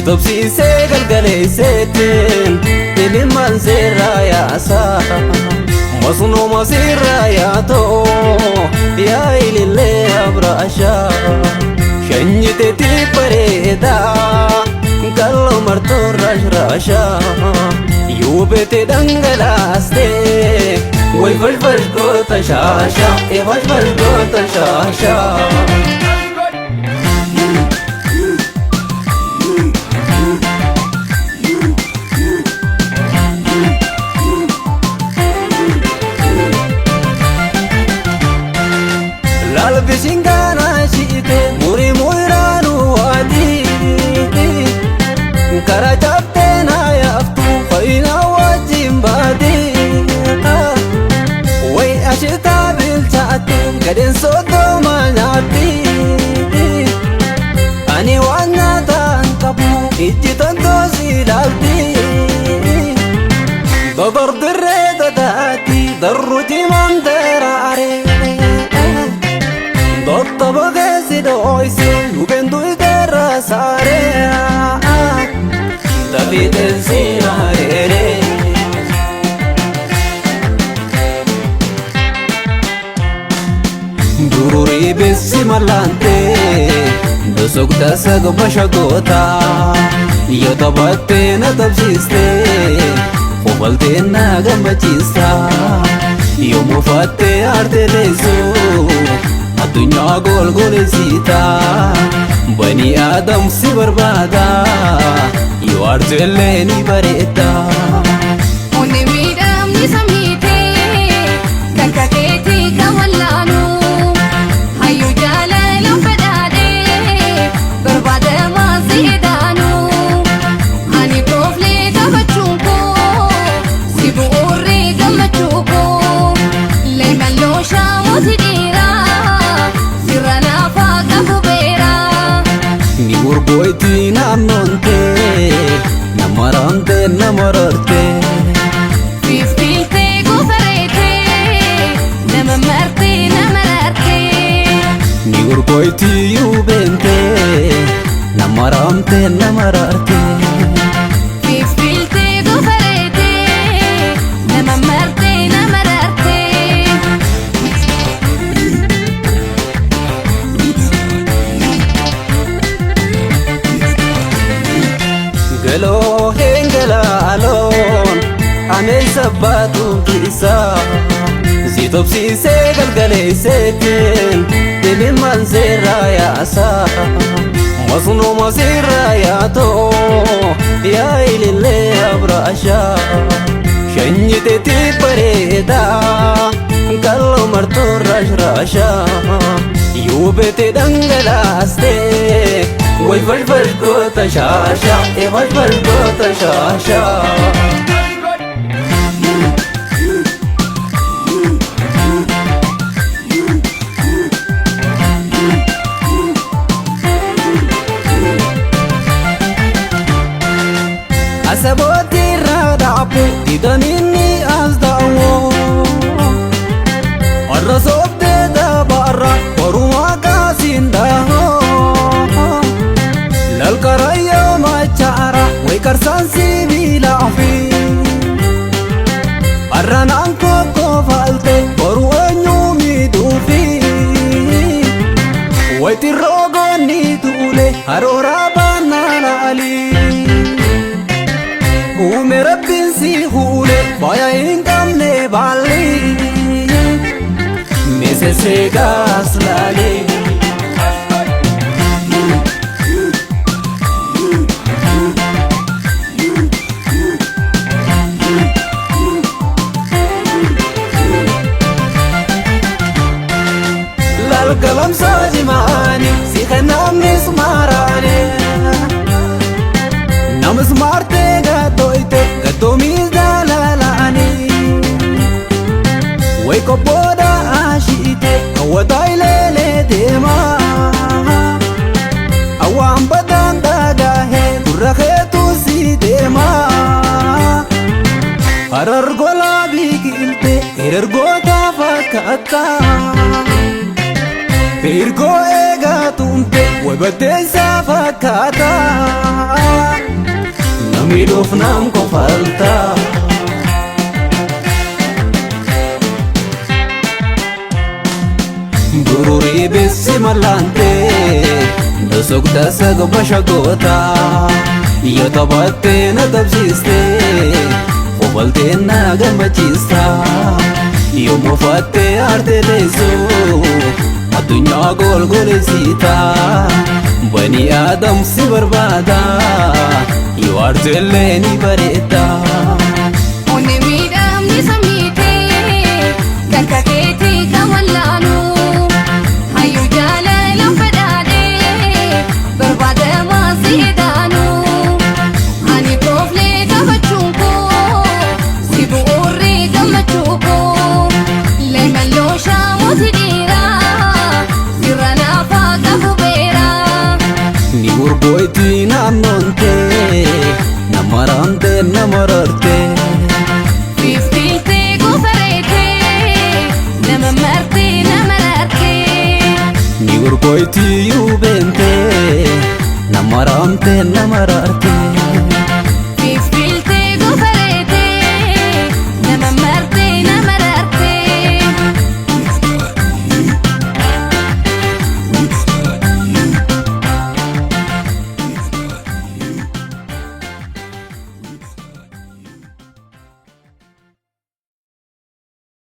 tobsiisee galgaleesseetiin ilmaan seerraa yaasa masnoo masirraa yaatoo yaa ilillee abraashaa shanyiteetii bareedaa gallo martoo raashraashaa yoo beete dhangalaastee way falfal goota shaashaa falfal goota shaashaa Singana shite muri muiranu wadi kara chapte na yaftu faina wajimbadi way ashita bil chatu gaden sodo manati ani wana tan kabu ijitan dozilalti badar dirre dadati darruti mandarare Dotta bogesi doisi Ubendu iterra sarea Davide sinarere Dururi bessi malante Dosokta sagbasha gota Yota batte na tabsiste Fobalte na gambachista Yomo fatte arte leso Addunyaa golgolesita bani aadam si barbaada yoo arjellee ni bareeda Onni miidhamni samiitee takka keetii kawallaanu hayyuu jaalalaa fedhaadhee barbaadamaa si edaanu ani kooflee taphachuun koo si bu'uurree gammachuu koo leemalloo shaamuuti dhiiraa Urgoiti naannonte namarante namararte Fiftilte gofarete namamarte namararte Ni urgoiti yubente namarante namararte Fiftilte gofarete namamarte namararte Gelo hengalalon amel sabbatu kisa Zitobsiisee galgaleesseetiin ilmaan seerraa yaasa masnoo masirraa yaatoo yaa ilillee abraashaa shanyiteetii bareedaa gallo martoo raashraashaa yoo beete dhangalaastee way falfal goota shaashaa falfal goota shaashaa Asabooti raadaapu didaniini as daawoo warra soobdee dabarra horumaa kaasiin daahoo lalkarayyo machaara way karsaan sibiilaa fi arranaan kokkoofalte horu eenyuu miidhuufi wayti roogonni tuule harooraa baannaalaalii Uume rabbiin si huule faaya hin qabne baalli Meesesee gaas laalee Lalgalamsaa jimaani si kennamnis maaraane Namas marte gatoite gatomis dalalani Way koboda ashite awatailele dema Awam badan dagahe durrakhetu si dema Harar gola biqilte erergoota fakkaata Firgoo eegatumte way baddeessa fakkaata miidhuuf naam qofalta. Gururii beessi mallaantee dasogda sagba shagoota yoo taphattee na qabsiistee qofaltee na gammachiista yoo moofattee aartee teessoo addunyaa golgolleessita banii aadam si barbaada yoo aarteellee ni bareedda. Onni miidhamni samiitee kakka keetii kan wallaanu hayyuu jaalalaan fedhaadhee barbaadamaa si edaanu ani kooflee qabachuun koo si bu'uurri gammachuu koo leemalloo shaamuuti dhiiraa sirra naafaa qabu beeraa. Ni urgoyti naannoontee nama raamtee nama rartee. Fiiftiiltee goofareetee nama martee nama raartee. Ni urgoyti yuubeentee nama raamtee nama rartee.